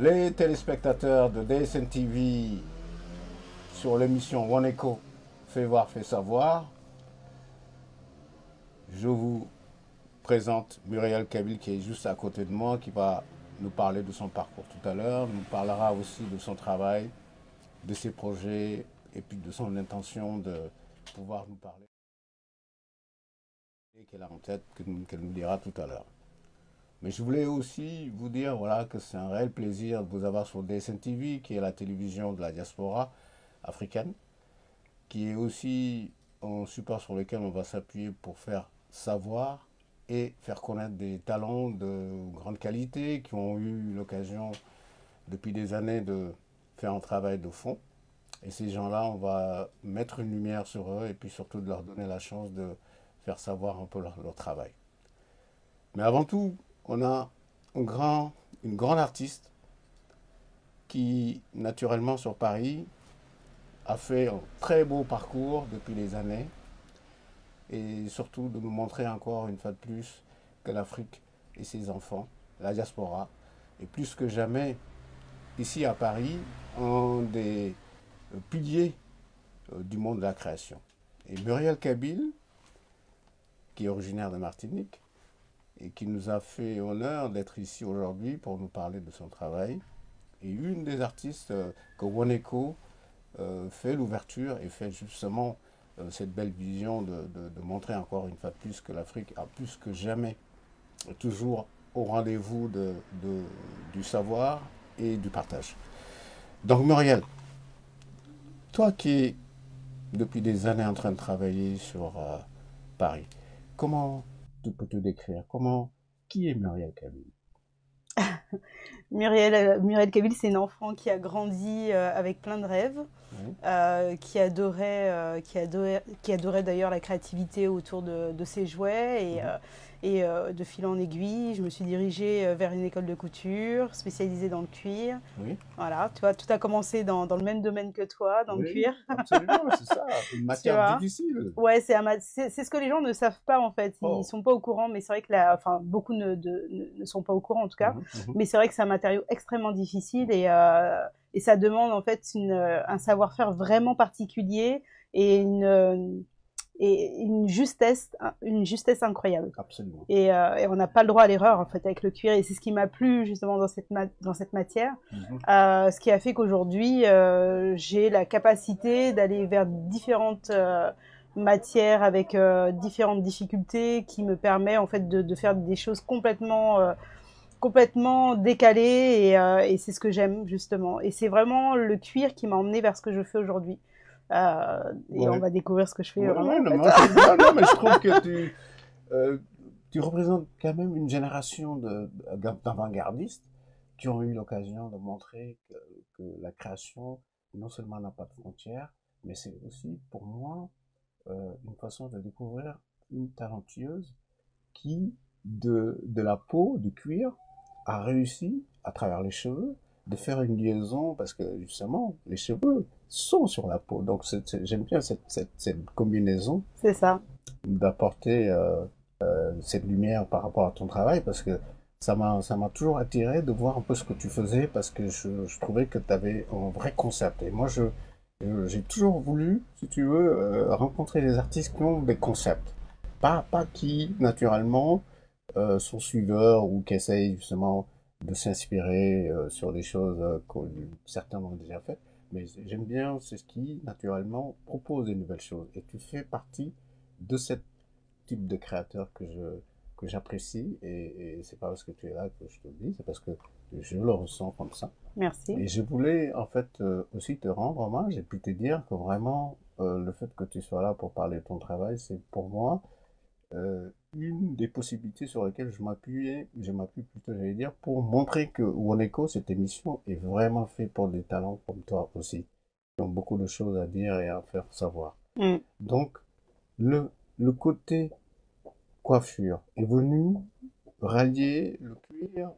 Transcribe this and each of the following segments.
Les téléspectateurs de DSN TV sur l'émission One Echo fait voir, fait savoir, je vous présente Muriel Kabil qui est juste à côté de moi, qui va nous parler de son parcours tout à l'heure, nous parlera aussi de son travail, de ses projets et puis de son intention de pouvoir nous parler et qu'elle a en tête, qu'elle nous dira tout à l'heure. Mais je voulais aussi vous dire voilà, que c'est un réel plaisir de vous avoir sur DSN TV, qui est la télévision de la diaspora africaine, qui est aussi un support sur lequel on va s'appuyer pour faire savoir et faire connaître des talents de grande qualité qui ont eu l'occasion depuis des années de faire un travail de fond. Et ces gens-là, on va mettre une lumière sur eux et puis surtout de leur donner la chance de faire savoir un peu leur travail. Mais avant tout, on a une grande artiste qui, naturellement, sur Paris, a fait un très beau parcours depuis des années et surtout de nous montrer encore une fois de plus que l'Afrique et ses enfants, la diaspora, et plus que jamais, ici à Paris, un des piliers du monde de la création. Et Muriel Kabil, qui est originaire de Martinique, et qui nous a fait honneur d'être ici aujourd'hui pour nous parler de son travail. Et une des artistes que Woneko fait l'ouverture et fait justement cette belle vision de montrer encore une fois de plus que l'Afrique a plus que jamais toujours au rendez-vous du savoir et du partage. Donc Muriel, toi qui es depuis des années en train de travailler sur Paris, comment tu peux te décrire? Qui est Muriel Kabil? Muriel Kabil, c'est une enfant qui a grandi avec plein de rêves, Oui. qui adorait d'ailleurs la créativité autour de ses jouets. Mhm. De fil en aiguille, je me suis dirigée vers une école de couture spécialisée dans le cuir. Oui. Voilà, tu vois, tout a commencé dans le même domaine que toi, dans le Oui, cuir. absolument, c'est ça. Une Tu matière vois. difficile. Ouais, c'est ce que les gens ne savent pas en fait. Ils Oh. sont pas au courant, mais c'est vrai que enfin, beaucoup ne sont pas au courant en tout cas. Mhm, mhm. Mais c'est vrai que c'est un matériau extrêmement difficile et ça demande en fait un savoir-faire vraiment particulier et une justesse incroyable. Absolument. Et on n'a pas le droit à l'erreur en fait avec le cuir. Et c'est ce qui m'a plu justement dans cette matière. Mhm. Ce qui a fait qu'aujourd'hui, j'ai la capacité d'aller vers différentes matières avec différentes difficultés qui me permet en fait de faire des choses complètement décalées et c'est ce que j'aime justement. Et c'est vraiment le cuir qui m'a emmené vers ce que je fais aujourd'hui. Et on Ouais. va découvrir ce que je fais Ouais, vraiment ouais, en non, fait. non, non, mais je trouve que euh, tu représentes quand même une génération d'avant-gardistes qui ont eu l'occasion de montrer que la création, non seulement n'a pas de frontières, mais c'est aussi, pour moi, une façon de découvrir une talentueuse qui, de la peau, du cuir, a réussi, à travers les cheveux, de faire une liaison, parce que justement, les cheveux sont sur la peau. Donc j'aime bien cette combinaison C'est ça. d'apporter cette lumière par rapport à ton travail, parce que ça m'a toujours attiré de voir un peu ce que tu faisais, parce que je trouvais que tu avais un vrai concept. Et moi, j'ai toujours voulu, si tu veux, rencontrer des artistes qui ont des concepts. Pas qui, naturellement, sont suiveurs ou qui essayent justement de s'inspirer sur des choses que certains ont déjà faites. Mais j'aime bien c'est ce qui, naturellement, propose des nouvelles choses. Et tu fais partie de ce type de créateur que j'apprécie. Et c'est pas parce que tu es là que je te le dis, c'est parce que je le ressens comme ça. Merci. Et je voulais en fait aussi te rendre hommage et puis te dire que vraiment le fait que tu sois là pour parler de ton travail, c'est pour moi une des possibilités sur lesquelles je m'appuie plutôt, j'allais dire, pour montrer que Woneko, cette émission, est vraiment faite pour des talents comme toi aussi, qui ont beaucoup de choses à dire et à faire savoir. Mm. Donc, le, le côté coiffure est venu rallier le cuir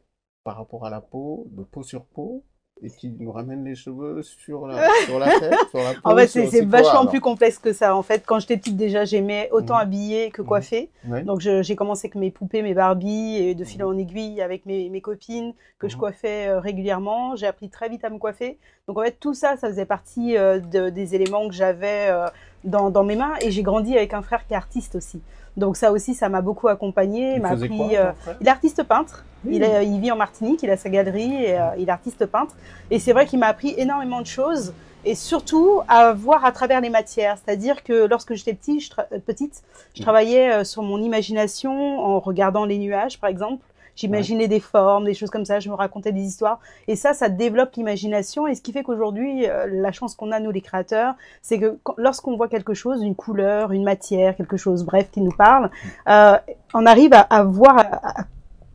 par rapport à la peau, de peau sur peau, et qui nous ramène les cheveux sur la tête, sur la En peau, fait, sur... c'est C'est quoi, vachement alors? plus complexe que ça. En fait, quand j'étais petite, déjà, j'aimais autant Mhm, habiller que mhm, coiffer. ouais, Donc, j'ai commencé avec mes poupées, mes Barbie, et de fil mhm, en aiguille avec mes copines que je mhm, coiffais régulièrement. J'ai appris très vite à me coiffer. Donc, en fait, tout ça, ça faisait partie des éléments que j'avais dans mes mains. Et j'ai grandi avec un frère qui est artiste aussi. Donc, ça aussi, ça m'a beaucoup accompagné. Il il m'a faisait appris. quoi, ton frère? Il est artiste peintre. Oui. Il vit en Martinique, il a sa galerie et il est artiste peintre. Et c'est vrai qu'il m'a appris énormément de choses et surtout à voir à travers les matières. C'est-à-dire que lorsque j'étais petite, je Mhm, travaillais sur mon imagination en regardant les nuages, par exemple. ouais, J'imaginais des formes, des choses comme ça, je me racontais des histoires. Et ça développe l'imagination. Et ce qui fait qu'aujourd'hui, la chance qu'on a, nous les créateurs, c'est que lorsqu'on voit quelque chose, une couleur, une matière, quelque chose, bref, qui nous parle, euh, on arrive à voir,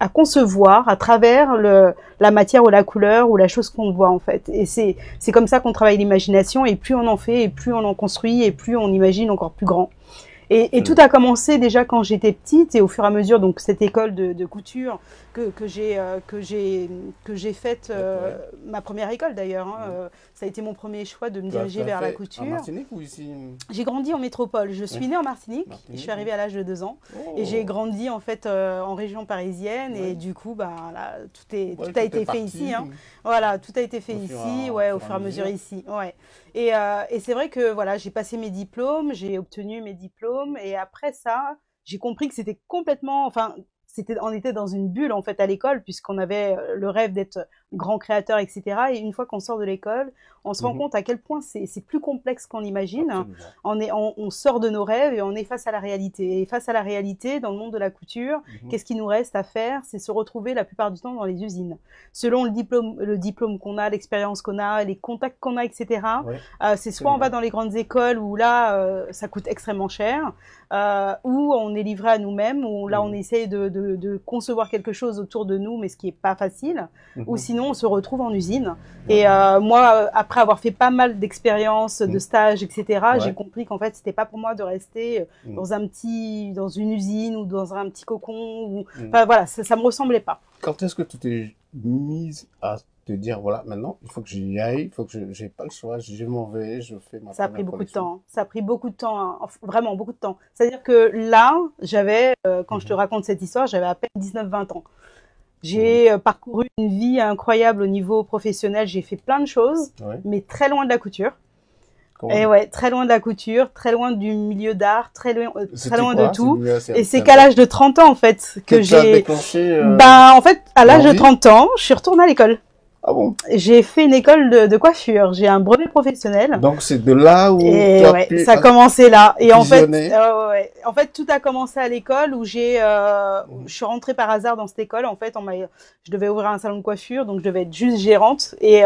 à concevoir à travers la matière ou la couleur ou la chose qu'on voit en fait. Et c'est comme ça qu'on travaille l'imagination et plus on en fait et plus on en construit et plus on imagine encore plus grand. Et tout absolument. a commencé déjà quand j'étais petite et au fur et à mesure, donc cette école de couture que j'ai faite, Ouais. ma première école d'ailleurs, hein, Mhm. ça a été mon premier choix de me Tu diriger as vers la fait en couture. Martinique ou ici? J'ai grandi en métropole. Je Ouais, suis née en Martinique. Et je suis Martinique, oui. arrivée à l'âge de 2 ans. Et j'ai Oh, grandi en fait en région parisienne. Et ouais, du coup, bah, là, tout ouais, a tout est été fait ici. parti Hein. Voilà, tout a été fait au ici, ouais, au fur et à fur et à mesure mesure. ici. Ouais. Et c'est vrai que voilà, j'ai passé mes diplômes, j'ai obtenu mes diplômes. Et après ça, j'ai compris que c'était complètement, enfin, on était dans une bulle en fait à l'école puisqu'on avait le rêve d'être grand créateur, etc. Et une fois qu'on sort de l'école, on se rend Mhm, compte à quel point c'est plus complexe qu'on imagine. absolument. On sort de nos rêves et on est face à la réalité. Et face à la réalité, dans le monde de la couture, Mhm, qu'est-ce qui nous reste à faire? C'est se retrouver la plupart du temps dans les usines. Selon le diplôme qu'on a, l'expérience qu'on a, les contacts qu'on a, etc. ouais, C'est soit on va absolument. dans les grandes écoles où là, ça coûte extrêmement cher, où on est livré à nous-mêmes, où là on Mhm, essaye de concevoir quelque chose autour de nous, mais ce qui est pas facile. Ou mhm, sinon on se retrouve en usine. ouais, Et moi, après avoir fait pas mal d'expériences, de mhm, stages, etc., j'ai ouais, compris qu'en fait, c'était pas pour moi de rester mhm, dans une usine ou dans un petit cocon. Ou... mhm. Enfin voilà, ça me ressemblait pas. Quand est-ce que tu t'es mise à te dire, voilà, maintenant, il faut que j'y aille, il faut que j'ai pas le choix, je m'en vais, je fais ma Ça a pris première beaucoup de collection. temps. Ça a pris beaucoup de temps, hein. Vraiment beaucoup de temps. C'est-à-dire que là, quand je te Mhm, raconte cette histoire, j'avais à peine 19-20 ans. mhm, J'ai parcouru une vie incroyable au niveau professionnel. J'ai fait plein de choses, ouais, mais très loin de la couture. quand Et même. ouais, très loin de la couture, très loin du milieu d'art, très C'était loin de quoi? C'est tout. mieux, Et c'est c'est un qu'à peu l'âge de 30 ans, en fait, que que ça a j'ai... déclenché Ben, en fait, à l'âge de l'envie? 30 ans, je suis retournée à l'école. Ah bon? J'ai fait une école de coiffure. J'ai un brevet professionnel. Donc c'est de là où tu Et as ouais, pu ça a commencé là. Et fusionner. ouais. En fait, tout a commencé à l'école où Mhm, je suis rentrée par hasard dans cette école. En fait, je devais ouvrir un salon de coiffure, donc je devais être juste gérante. Et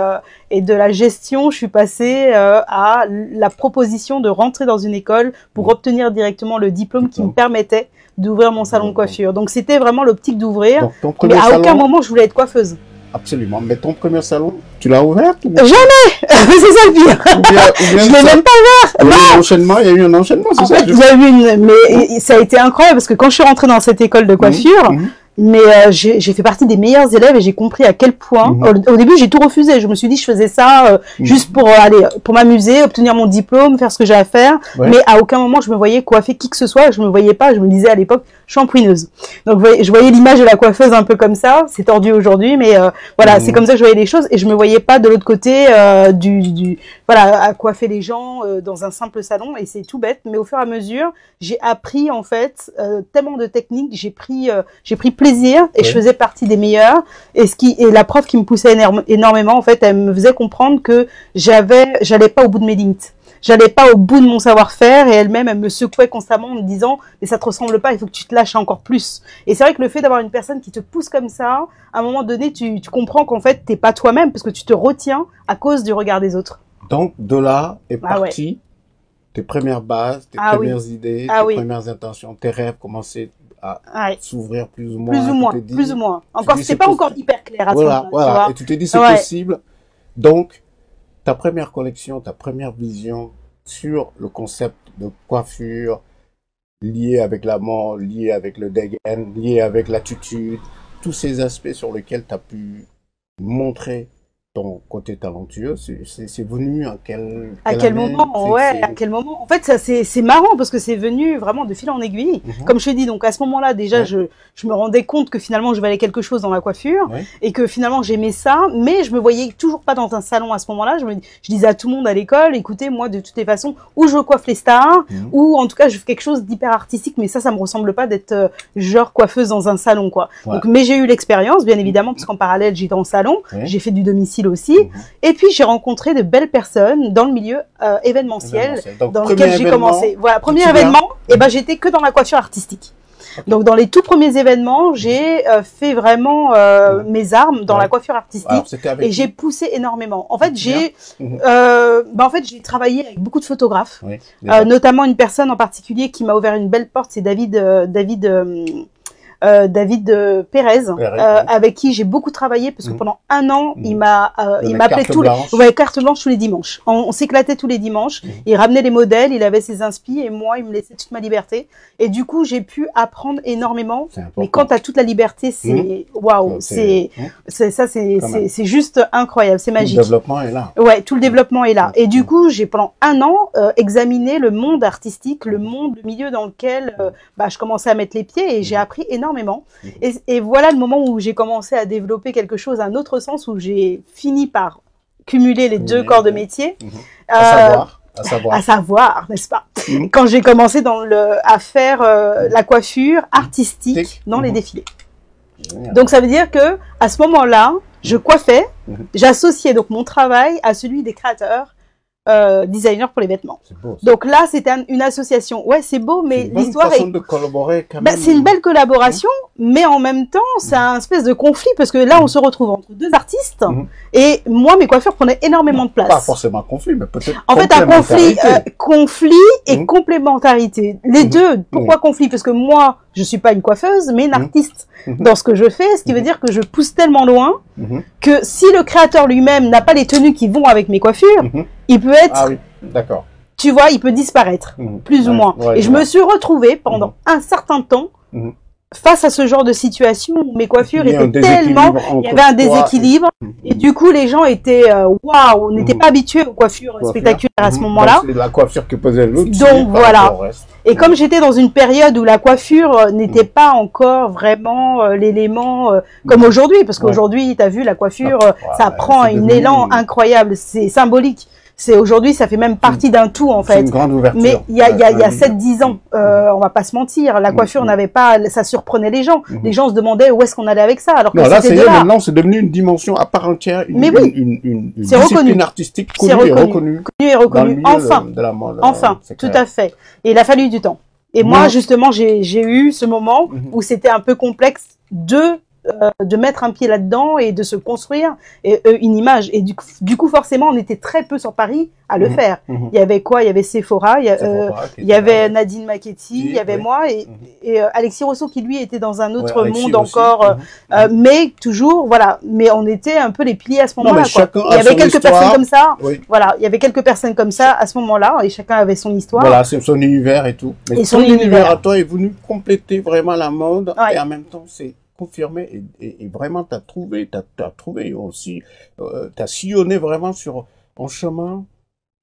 de la gestion, je suis passée à la proposition de rentrer dans une école pour mhm. obtenir directement le diplôme qui me Diplôme. permettait d'ouvrir mon salon de coiffure. Donc c'était vraiment l'optique d'ouvrir, Donc ton mais premier à aucun salon, moment je voulais être coiffeuse. absolument, mais ton premier salon, tu l'as ouvert Jamais. C'est ça le pire. ou bien Je l'ai ça, même pas il y a eu ouvert. un enchaînement, il y a eu un enchaînement, c'est En ça? fait, il y a eu mais ça a été incroyable parce que quand je suis rentrée dans cette école de Mhm, coiffure, mhm, mais j'ai fait partie des meilleurs élèves et j'ai compris à quel point. mhm, Au début, j'ai tout refusé. Je me suis dit, je faisais ça juste mhm. pour aller, pour m'amuser, obtenir mon diplôme, faire ce que j'ai à faire. Ouais. Mais à aucun moment je me voyais coiffer qui que ce soit. Je me voyais pas. Je me disais à l'époque shampouineuse. Donc je voyais l'image de la coiffeuse un peu comme ça. C'est tordu aujourd'hui, mais voilà, c'est Mhm, comme ça que je voyais les choses et je me voyais pas de l'autre côté voilà, à coiffer les gens dans un simple salon. Et c'est tout bête. Mais au fur et à mesure, j'ai appris en fait tellement de techniques. J'ai pris plaisir et je ouais. faisais partie des meilleurs. Et la prof qui me poussait énormément, en fait, elle me faisait comprendre que j'allais pas au bout de mes limites. J'allais pas au bout de mon savoir-faire et elle-même, elle me secouait constamment en me disant, mais ça te ressemble pas, il faut que tu te lâches encore plus. Et c'est vrai que le fait d'avoir une personne qui te pousse comme ça, à un moment donné, tu comprends qu'en fait, t'es pas toi-même parce que tu te retiens à cause du regard des autres. Donc de là est Ah ouais. parti tes premières bases, tes Ah oui. premières idées, Ah tes oui. premières intentions, tes rêves commençaient à Ouais. s'ouvrir plus ou Plus moins. ou Tu te moins. Plus ou dis, moins. tu Encore, dis c'était c'est pas possible. encore hyper clair à ce Voilà, moment-là, tu voilà. Et vois. tu te dis c'est Ouais. possible. Donc ta première collection, ta première vision sur le concept de coiffure lié avec la mort, lié avec le dégaine, lié avec l'attitude, tous ces aspects sur lesquels tu as pu montrer ton côté talentueux, c'est venu à quel moment? Ouais, à quel moment? En fait, ça c'est marrant parce que c'est venu vraiment de fil en aiguille. Comme je te dis, donc à ce moment-là, déjà, je me rendais compte que finalement, je valais quelque chose dans la coiffure et que finalement, j'aimais ça, mais je me voyais toujours pas dans un salon à ce moment-là. Je disais à tout le monde à l'école, écoutez, moi, de toutes les façons, ou je coiffe les stars, ou en tout cas, je fais quelque chose d'hyper artistique, mais ça me ressemble pas d'être genre coiffeuse dans un salon, quoi. Donc, mais j'ai eu l'expérience, bien évidemment, parce qu'en parallèle, j'étais en salon, j'ai fait du domicile aussi. Et puis, j'ai rencontré de belles personnes dans le milieu événementiel, dans lequel j'ai commencé. Voilà, premier événement, et ben, j'étais que dans la coiffure artistique. Donc, dans les tout premiers événements, j'ai fait vraiment mes armes dans la coiffure artistique. Alors, et j'ai poussé énormément. En fait, j'ai travaillé avec beaucoup de photographes, notamment une personne en particulier qui m'a ouvert une belle porte, c'est David Pérez, avec qui j'ai beaucoup travaillé parce que pendant un an, il m'appelait carte blanche tous les dimanches. On s'éclatait tous les dimanches. Il ramenait les modèles, il avait ses inspi et moi, il me laissait toute ma liberté. Et du coup, j'ai pu apprendre énormément. Mais quand t'as toute la liberté, c'est waouh, c'est juste incroyable, c'est magique. Tout le développement est là. Ouais, tout le développement est là. Et du coup, j'ai pendant un an examiné le monde artistique, le milieu dans lequel je commençais à mettre les pieds et j'ai appris énormément. Et voilà le moment où j'ai commencé à développer quelque chose, un autre sens, où j'ai fini par cumuler les deux corps de métier. À savoir, n'est-ce pas? Quand j'ai commencé à faire la coiffure artistique dans les défilés. Donc ça veut dire que à ce moment-là, je coiffais, j'associais donc mon travail à celui des créateurs. Designer pour les vêtements. Beau, donc là, c'était une association. Ouais, c'est beau, mais l'histoire est... de collaborer quand même. C'est une belle collaboration, mais en même temps, c'est un espèce de conflit parce que là, on se retrouve entre deux artistes et moi, mes coiffures prenaient énormément de place. Pas forcément conflit, mais peut-être. En fait, un conflit et complémentarité. Les deux. Pourquoi conflit? Parce que moi, je suis pas une coiffeuse, mais une artiste dans ce que je fais, ce qui veut dire que je pousse tellement loin que si le créateur lui-même n'a pas les tenues qui vont avec mes coiffures, il peut être... Ah oui, d'accord. Tu vois, il peut disparaître, plus ou moins. Et je me suis retrouvée pendant un certain temps face à ce genre de situation où mes coiffures étaient tellement... Il y avait un déséquilibre. Et du coup, les gens étaient... Waouh, on n'était pas habitués aux coiffures spectaculaires à ce moment-là. C'est la coiffure que posait l'autre. Donc voilà. Et comme j'étais dans une période où la coiffure n'était pas encore vraiment l'élément comme aujourd'hui, parce qu'aujourd'hui, tu as vu, la coiffure, ça prend un élan incroyable, c'est symbolique. Aujourd'hui, ça fait même partie d'un tout, en fait. C'est une grande ouverture. Mais il y a 7-10 ans, on va pas se mentir, la coiffure n'avait pas, ça surprenait les gens. Les gens se demandaient où est-ce qu'on allait avec ça, alors que c'était de là. Maintenant, c'est devenu une dimension à part entière, une discipline artistique connue et reconnue. Enfin, de la mode, enfin, tout à fait. Et il a fallu du temps. Et moi, justement, j'ai eu ce moment où c'était un peu complexe de mettre un pied là-dedans et de se construire une image. Et du coup, forcément, on était très peu sur Paris à le faire. Il y avait quoi? Il y avait Sephora, il y avait Nadine Machetti, il y avait moi et Alexis Rousseau qui, lui, était dans un autre monde encore. Mais toujours, voilà. Mais on était un peu les piliers à ce moment-là. Il y avait quelques personnes comme ça. Voilà. Il y avait quelques personnes comme ça à ce moment-là et chacun avait son histoire. Voilà, c'est son univers et tout. Mais son univers à toi est venu compléter vraiment la mode et en même temps, c'est confirmé et vraiment t'as trouvé aussi, t'as sillonné vraiment sur un chemin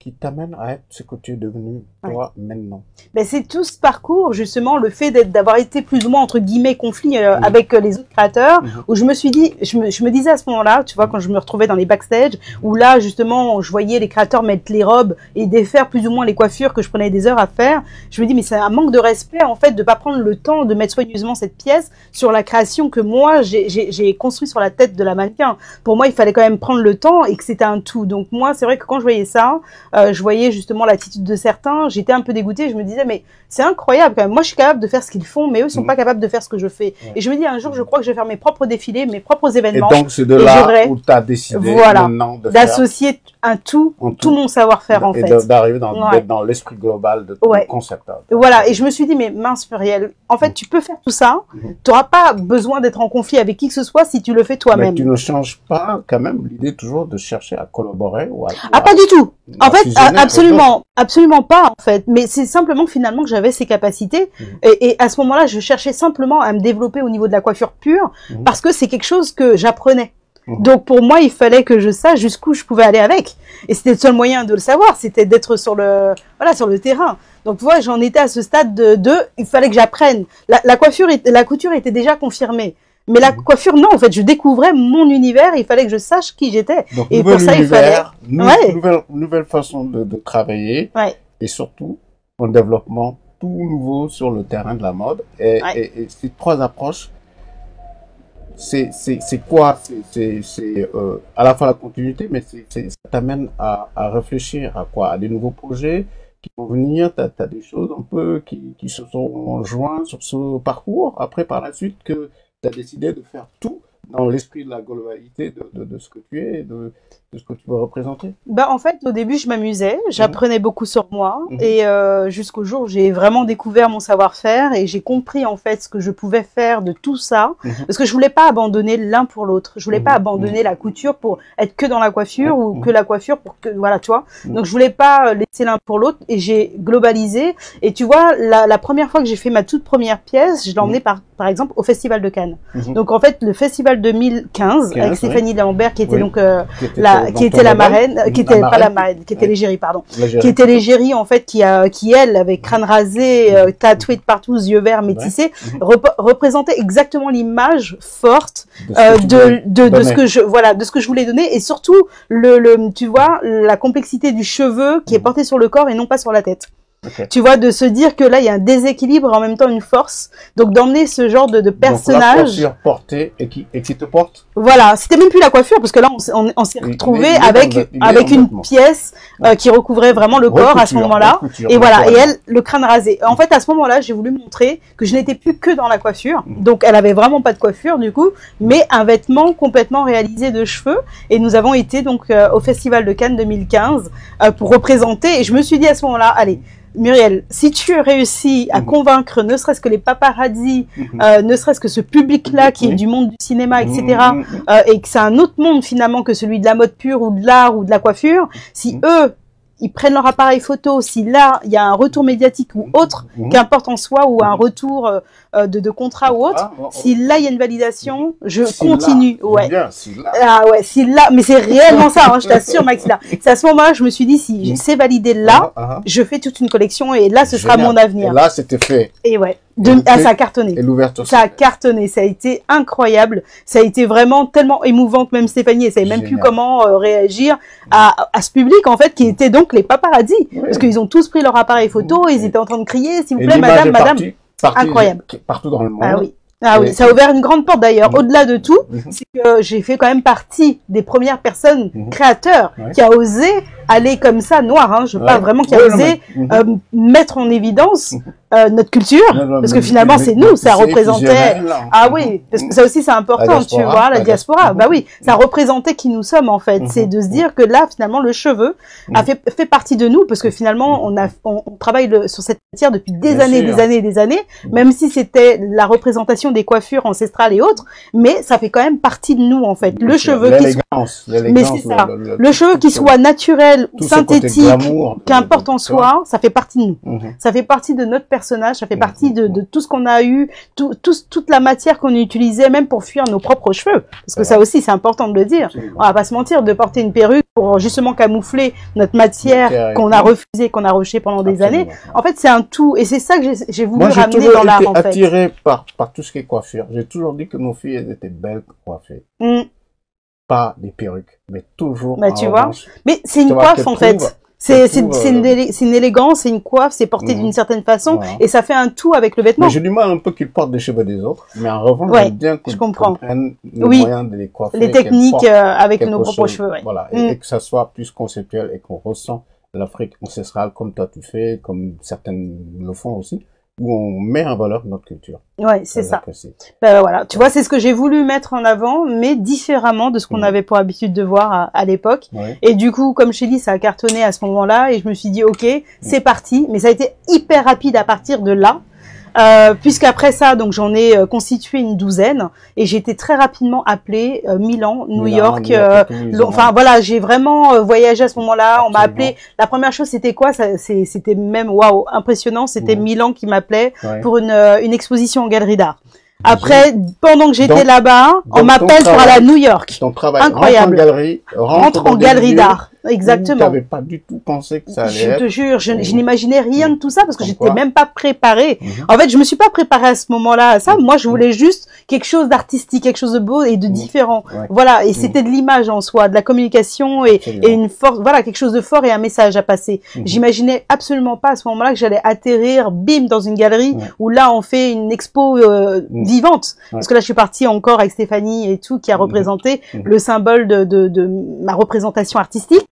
qui t'amène à être ce que tu es devenu toi maintenant. Ben c'est tout ce parcours, justement, le fait d'avoir été plus ou moins entre guillemets conflit avec les autres créateurs, où je me suis dit, je me disais à ce moment-là, tu vois, quand je me retrouvais dans les backstage, où là justement je voyais les créateurs mettre les robes et défaire plus ou moins les coiffures que je prenais des heures à faire, je me dis mais c'est un manque de respect en fait de pas prendre le temps de mettre soigneusement cette pièce sur la création que moi j'ai construit sur la tête de la mannequin. Pour moi il fallait quand même prendre le temps et que c'était un tout. Donc moi c'est vrai que quand je voyais ça, je voyais justement l'attitude de certains, j'étais un peu dégoûtée, je me disais mais c'est incroyable quand même, moi je suis capable de faire ce qu'ils font mais eux ils sont pas capables de faire ce que je fais. Et je me dis un jour je crois que je vais faire mes propres défilés, mes propres événements. Et donc c'est de là où tu as décidé maintenant d'associer un tout mon savoir-faire en fait. Et d'arriver dans l'esprit global de ton concept. Voilà, et je me suis dit mais mince Muriel, en fait tu peux faire tout ça, tu n'auras pas besoin d'être en conflit avec qui que ce soit si tu le fais toi-même. Mais tu ne changes pas quand même l'idée toujours de chercher à collaborer ou pas du tout. En fait, absolument pas, en fait. Mais c'est simplement finalement que j'avais ces capacités. Et à ce moment-là, je cherchais simplement à me développer au niveau de la coiffure pure parce que c'est quelque chose que j'apprenais. Donc pour moi, il fallait que je sache jusqu'où je pouvais aller avec. Et c'était le seul moyen de le savoir, c'était d'être sur le, voilà, sur le terrain. Donc tu vois, j'en étais à ce stade il fallait que j'apprenne. La couture était déjà confirmée. Mais la coiffure, non, en fait, je découvrais mon univers, il fallait que je sache qui j'étais. Donc, et pour ça, il fallait... nouvelle façon de travailler. Ouais. Et surtout, un développement tout nouveau sur le terrain de la mode. Et ces trois approches, c'est quoi? C'est à la fois la continuité, mais ça t'amène à réfléchir à quoi? À des nouveaux projets qui vont venir. T'as des choses un peu qui se sont joints sur ce parcours. Après, par la suite, que tu as décidé de faire tout dans l'esprit de la globalité de ce que tu es, de ce que tu veux représenter. Bah, en fait, au début, je m'amusais, j'apprenais beaucoup sur moi, et jusqu'au jour où j'ai vraiment découvert mon savoir-faire, et j'ai compris, en fait, ce que je pouvais faire de tout ça, parce que je voulais pas abandonner l'un pour l'autre. Je voulais pas abandonner la couture pour être que dans la coiffure, ou que la coiffure pour que, voilà, tu vois. Donc, je voulais pas laisser l'un pour l'autre, et j'ai globalisé. Et tu vois, la première fois que j'ai fait ma toute première pièce, je l'ai emmenée par exemple, au Festival de Cannes. Donc, en fait, le Festival 2015, avec Stéphanie Lambert, qui était donc, qui était la marraine, qui était pas la marraine, qui était l'égérie, pardon, qui était l'égérie en fait, qui elle, avec crâne rasé, tatoué de partout, yeux verts, métissés, représentait exactement l'image forte de ce que je voulais donner, et surtout tu vois, la complexité du cheveu qui est porté sur le corps et non pas sur la tête. Tu vois, de se dire que là il y a un déséquilibre et en même temps une force, donc d'emmener ce genre de personnage. Donc la coiffure portée et qui te porte. Voilà, c'était même plus la coiffure, parce que là on s'est retrouvé avec une pièce qui recouvrait vraiment le corps à ce moment-là, et voilà, et elle le crâne rasé. En fait, à ce moment-là, j'ai voulu montrer que je n'étais plus que dans la coiffure, donc elle avait vraiment pas de coiffure du coup, mais un vêtement complètement réalisé de cheveux, et nous avons été donc au Festival de Cannes 2015 pour représenter, et je me suis dit à ce moment-là, allez, Muriel, si tu réussis à convaincre ne serait-ce que les paparazzis, ne serait-ce que ce public-là qui est du monde du cinéma, etc., et que c'est un autre monde finalement que celui de la mode pure ou de l'art ou de la coiffure, si eux, ils prennent leur appareil photo, si là, il y a un retour médiatique ou autre, qu'importe en soi, ou un retour de contrat ou autre, si là, il y a une validation, je continue. Si là, mais c'est réellement ça, hein, je t'assure, Max, là. C'est à ce moment-là, je me suis dit, si c'est validé là, je fais toute une collection, et là, ce sera mon avenir. Et là, c'était fait. Et ouais. Ça a cartonné. Et l'ouverture. Ça a cartonné. Ça a été incroyable. Ça a été vraiment tellement émouvant que même Stéphanie, elle savait même plus comment réagir à ce public, en fait, qui était donc les paparazzis. Parce qu'ils ont tous pris leur appareil photo, ils étaient en train de crier, s'il vous plaît, madame, madame. Incroyable. Partout dans le monde. Ah oui. Ah oui, ça a ouvert une grande porte d'ailleurs. Au-delà de tout, c'est que j'ai fait quand même partie des premières personnes créateurs qui a osé aller comme ça, noir, hein, je parle vraiment, qui a osé mettre en évidence notre culture, parce que finalement c'est nous, ça représentait, ah oui, parce que ça aussi c'est important, tu vois, la diaspora, bah oui, ça représentait qui nous sommes en fait, c'est de se dire que là finalement le cheveu a fait partie de nous, parce que finalement on travaille sur cette matière depuis des années, même si c'était la représentation des coiffures ancestrales et autres, mais ça fait quand même partie de nous en fait, le cheveu qui mais c'est ça, le cheveu qui soit naturel ou synthétique, qu'importe en soi, ça fait partie de nous, ça fait partie de notre personnage, ça fait partie de tout ce qu'on a eu, toute la matière qu'on utilisait même pour fuir nos propres cheveux, parce que ça aussi c'est important de le dire, on va pas se mentir, de porter une perruque pour justement camoufler notre matière qu'on a refusée, qu'on a rejetée pendant des années, en fait c'est un tout, et c'est ça que j'ai voulu ramener dans l'art en fait. Moi j'ai toujours été attiré par tout ce qui est coiffure, j'ai toujours dit que nos filles elles étaient belles coiffées. Pas des perruques, mais toujours. Bah, tu vois. Mais c'est une coiffe, en fait. C'est une élégance, c'est une coiffe, c'est porté d'une certaine façon, et ça fait un tout avec le vêtement. Mais j'ai du mal un peu qu'ils portent des cheveux des autres, mais en revanche, j'aime bien qu'ils comprennent le moyen de les coiffer. Les techniques avec nos propres cheveux, Voilà. Et que ça soit plus conceptuel et qu'on ressent l'Afrique ancestrale comme toi tu fais, comme certaines le font aussi, où on met en valeur notre culture. Ouais, c'est ça. Ben voilà, tu vois, c'est ce que j'ai voulu mettre en avant, mais différemment de ce qu'on avait pour habitude de voir à l'époque. Et du coup, comme je t'ai dit, ça a cartonné à ce moment-là, et je me suis dit, ok, c'est parti. Mais ça a été hyper rapide à partir de là. Puisqu'après ça, donc j'en ai constitué une douzaine, et j'ai été très rapidement appelée Milan, New York, enfin voilà, j'ai vraiment voyagé à ce moment-là. On m'a appelé. La première chose, c'était quoi? C'était même waouh, impressionnant. C'était Milan qui m'appelait pour une exposition en galerie d'art. Après, pendant que j'étais là-bas, on m'appelle pour aller à New York. Ton travail incroyable. Rentre en galerie d'art. Exactement. Tu n'avais pas du tout pensé que ça allait être. Je te jure, je n'imaginais rien de tout ça parce que j'étais même pas préparée. En fait, je me suis pas préparée à ce moment-là à ça. Moi, je voulais juste quelque chose d'artistique, quelque chose de beau et de différent. Voilà. Et c'était de l'image en soi, de la communication et une force, voilà, quelque chose de fort et un message à passer. J'imaginais absolument pas à ce moment-là que j'allais atterrir, bim, dans une galerie où là, on fait une expo vivante. Parce que là, je suis partie encore avec Stéphanie et tout, qui a représenté le symbole de ma représentation artistique.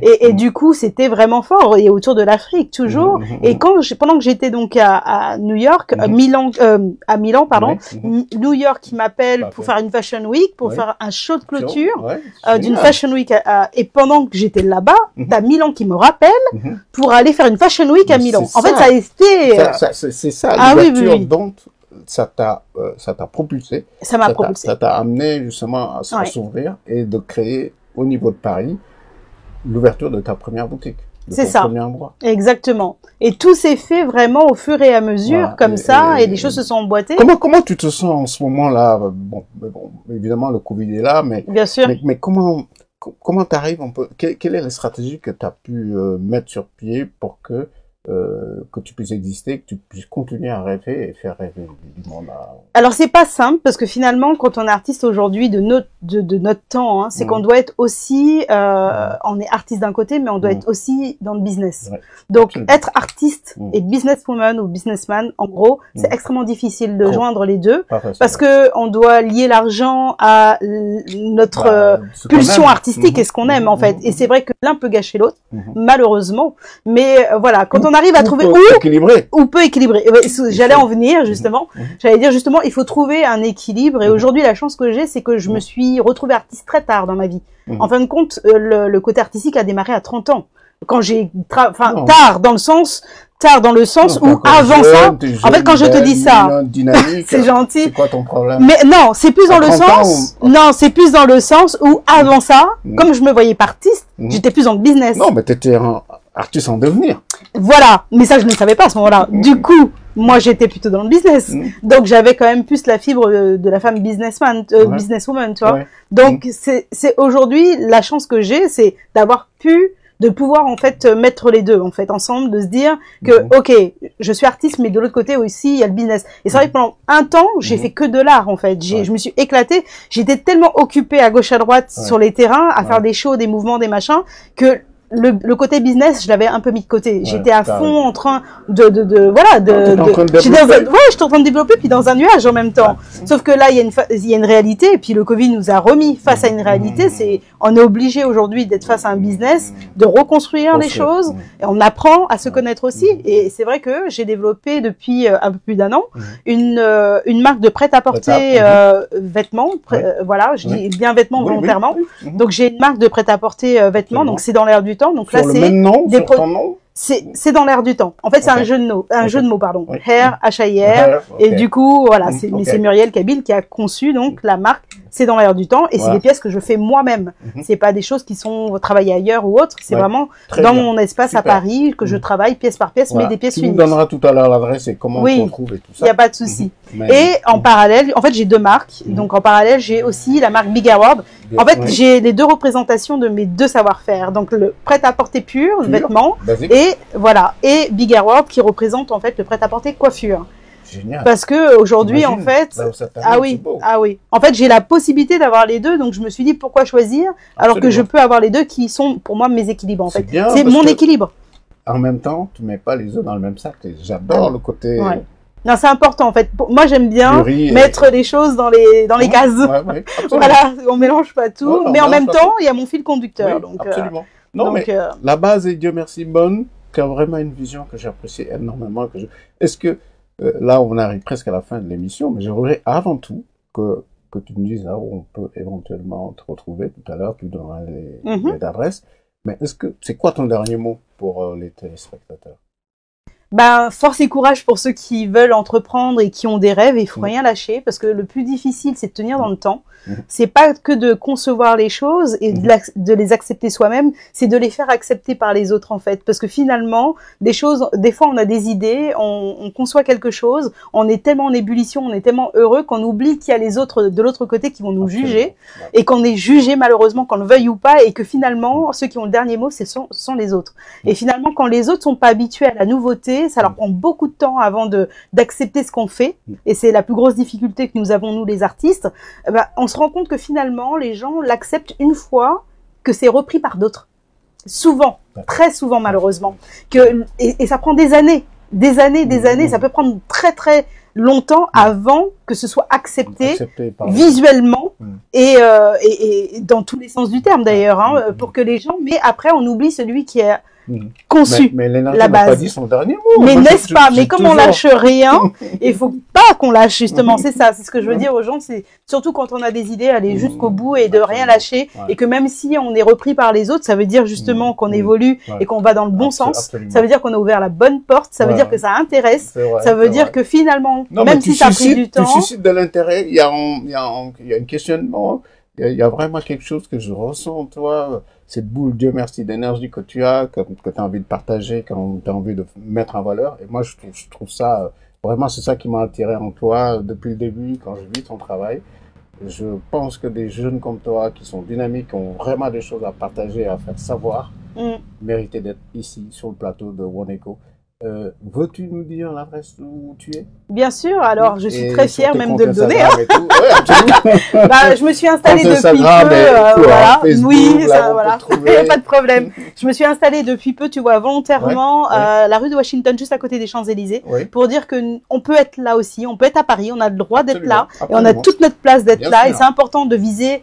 Et du coup, c'était vraiment fort. Et autour de l'Afrique, toujours. Et pendant que j'étais donc à New York, à Milan, pardon, New York qui m'appelle pour faire une Fashion Week, pour faire un show de clôture d'une Fashion Week. Et pendant que j'étais là-bas, t'as Milan qui me rappelle pour aller faire une Fashion Week à Milan. En fait, ça a été... C'est ça, l'ouverture dont ça t'a propulsé. Ça m'a propulsé. Ça t'a amené justement à s'ouvrir et de créer au niveau de Paris l'ouverture de ta première boutique. C'est ça. Exactement. Et tout s'est fait vraiment au fur et à mesure, comme ça, et les choses se sont emboîtées. Comment tu te sens en ce moment-là? Bon, évidemment, le Covid est là, mais... Bien sûr. Mais comment t'arrives quelle est la stratégie que tu as pu mettre sur pied pour que tu puisses exister, que tu puisses continuer à rêver et faire rêver du monde Alors c'est pas simple parce que finalement quand on est artiste aujourd'hui de notre temps, hein, c'est qu'on doit être aussi, on est artiste d'un côté mais on doit être aussi dans le business. Donc être artiste et businesswoman ou businessman, en gros, c'est extrêmement difficile de joindre les deux parce que on doit lier l'argent à notre pulsion artistique et ce qu'on aime en fait. Et c'est vrai que l'un peut gâcher l'autre, malheureusement. Mais voilà, quand on arrive à trouver ou peut équilibrer. J'allais en venir justement. J'allais dire justement, il faut trouver un équilibre. Et aujourd'hui, la chance que j'ai, c'est que je me suis retrouvée artiste très tard dans ma vie. En fin de compte, le côté artistique a démarré à 30 ans. Quand j'ai, tard dans le sens où avant ça, en fait, quand je te dis ça, c'est gentil. C'est quoi ton problème? Mais non, c'est plus dans le sens, non, c'est plus dans le sens où avant ça, comme je me voyais pas artiste, j'étais plus dans le business. Non, mais t'étais un artiste en devenir. Voilà. Mais ça, je ne le savais pas à ce moment-là. Du coup, moi, j'étais plutôt dans le business. Donc, j'avais quand même plus la fibre de la femme businesswoman, tu vois. Donc, c'est aujourd'hui, la chance que j'ai, c'est d'avoir de pouvoir en fait mettre les deux en fait ensemble, de se dire que ok, je suis artiste mais de l'autre côté aussi il y a le business. Et c'est vrai que pendant un temps j'ai fait que de l'art en fait, je me suis éclatée, j'étais tellement occupée à gauche à droite sur les terrains à faire des shows, des mouvements, des machins que le côté business, je l'avais un peu mis de côté. J'étais à fond en train j'étais en train de développer puis dans un nuage en même temps. Sauf que là, il y a une réalité et puis le Covid nous a remis face à une réalité. On est obligé aujourd'hui d'être face à un business, de reconstruire les choses et on apprend à se connaître aussi. Et c'est vrai que j'ai développé depuis un peu plus d'un an une marque de prêt-à-porter vêtements. Voilà, je dis bien vêtements volontairement. Donc j'ai une marque de prêt-à-porter vêtements. Donc c'est dans l'air du temps. Donc là, c'est ton nom. C'est dans l'air du temps. En fait, c'est un jeu de mots, pardon. Hair, H-A-I-R. Et du coup, voilà, c'est Muriel Kabil qui a conçu donc la marque. C'est dans l'air du temps et c'est des pièces que je fais moi-même. C'est pas des choses qui sont travaillées ailleurs ou autre. C'est vraiment dans mon espace à Paris que je travaille pièce par pièce, mais des pièces uniques. Tu nous donneras tout à l'heure l'adresse et comment on trouve et tout ça. Il n'y a pas de souci. Et en parallèle, en fait, j'ai deux marques. Donc en parallèle, j'ai aussi la marque Big Award. En fait, j'ai les deux représentations de mes deux savoir-faire. Donc le prêt-à-porter pur, le vêtement, et voilà, et Big Award qui représente en fait le prêt-à-porter coiffure. Génial. Parce que aujourd'hui, en fait, en fait, j'ai la possibilité d'avoir les deux, donc je me suis dit pourquoi choisir, alors que je peux avoir les deux qui sont pour moi mes équilibres. En fait, c'est mon équilibre. En même temps, tu mets pas les œufs dans le même sac. J'adore le côté. Non, c'est important en fait. Moi, j'aime bien mettre les choses dans les cases. Voilà, on mélange pas tout, mais en même temps, il y a mon fil conducteur. Donc, absolument. Non, mais la base est Dieu merci bonne, qui a vraiment une vision que j'apprécie énormément. Est-ce que là, on arrive presque à la fin de l'émission, mais j'aimerais avant tout que tu me dises là où on peut éventuellement te retrouver tout à l'heure, tu donneras les adresses. Mais c'est quoi ton dernier mot pour les téléspectateurs? Ben, force et courage pour ceux qui veulent entreprendre et qui ont des rêves, il faut rien lâcher parce que le plus difficile, c'est de tenir dans le temps. C'est pas que de concevoir les choses et de les accepter soi-même, c'est de les faire accepter par les autres en fait. Parce que finalement, des choses, des fois on a des idées, on conçoit quelque chose, on est tellement en ébullition, on est tellement heureux qu'on oublie qu'il y a les autres de l'autre côté qui vont nous juger et qu'on est jugé malheureusement qu'on le veuille ou pas et que finalement ceux qui ont le dernier mot ce sont les autres. Et finalement quand les autres sont pas habitués à la nouveauté, ça leur prend beaucoup de temps avant d'accepter ce qu'on fait et c'est la plus grosse difficulté que nous avons nous les artistes. Ben, on se rend compte que finalement, les gens l'acceptent une fois que c'est repris par d'autres. Souvent, très souvent malheureusement. Et ça prend des années, ça peut prendre très très longtemps avant que ce soit accepté visuellement et dans tous les sens du terme d'ailleurs, hein, pour que les gens, mais après on oublie celui qui est conçu mais la base. Pas dit son dernier mot. Mais n'est-ce pas? Mais comme on lâche rien, il faut pas qu'on lâche justement. C'est ça, c'est ce que je veux dire aux gens. C'est surtout quand on a des idées, aller jusqu'au bout et de rien lâcher. Et que même si on est repris par les autres, ça veut dire justement qu'on évolue et qu'on va dans le bon sens. Ça veut dire qu'on a ouvert la bonne porte. Ça veut dire que ça intéresse. Ça veut dire que finalement, même si ça a pris du temps, tu suscites de l'intérêt. Il y a un questionnement. Il y a vraiment quelque chose que je ressens en toi, cette boule, Dieu merci, d'énergie que tu as, que tu as envie de partager, que tu as envie de mettre en valeur. Et moi, je trouve ça, vraiment, c'est ça qui m'a attiré en toi depuis le début, quand je vis ton travail. Je pense que des jeunes comme toi, qui sont dynamiques, qui ont vraiment des choses à partager, à faire savoir, méritaient d'être ici, sur le plateau de One Echo. Veux-tu nous dire l'adresse où tu es? Bien sûr, alors je suis très fière même de le donner. Hein. Bah, je me suis installée depuis peu, voilà. Facebook, oui, ça, voilà, pas de problème. Je me suis installée depuis peu, tu vois, volontairement, la rue de Washington, juste à côté des Champs-Élysées, pour dire que on peut être là aussi, on peut être à Paris, on a le droit d'être là, et on a toute notre place d'être là, et c'est important de viser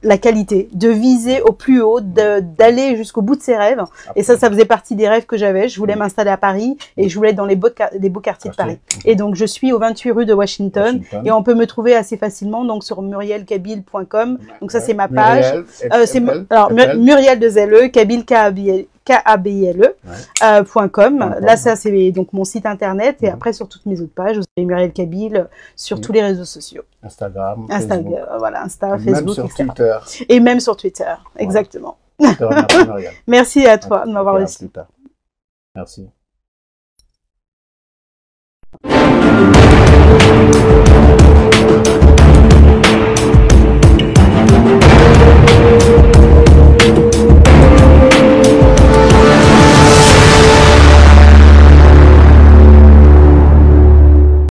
la qualité, de viser au plus haut, d'aller jusqu'au bout de ses rêves. Et ça faisait partie des rêves que j'avais. Je voulais m'installer à Paris et je voulais être dans les beaux quartiers de Paris. Et donc, je suis au 28 rue de Washington et on peut me trouver assez facilement donc sur murielkabile.com. Donc ça, c'est ma page. Alors, Muriel de Zelle, Kabile, KABILE.com. Là, ça, c'est donc mon site internet. Et après, sur toutes mes autres pages, vous avez Muriel Kabile sur tous les réseaux sociaux. Instagram, Facebook. Voilà, Insta, Facebook, sur etc. Twitter. Et même sur Twitter, exactement. Je te remercie, Muriel. Merci à toi de m'avoir reçu. Merci.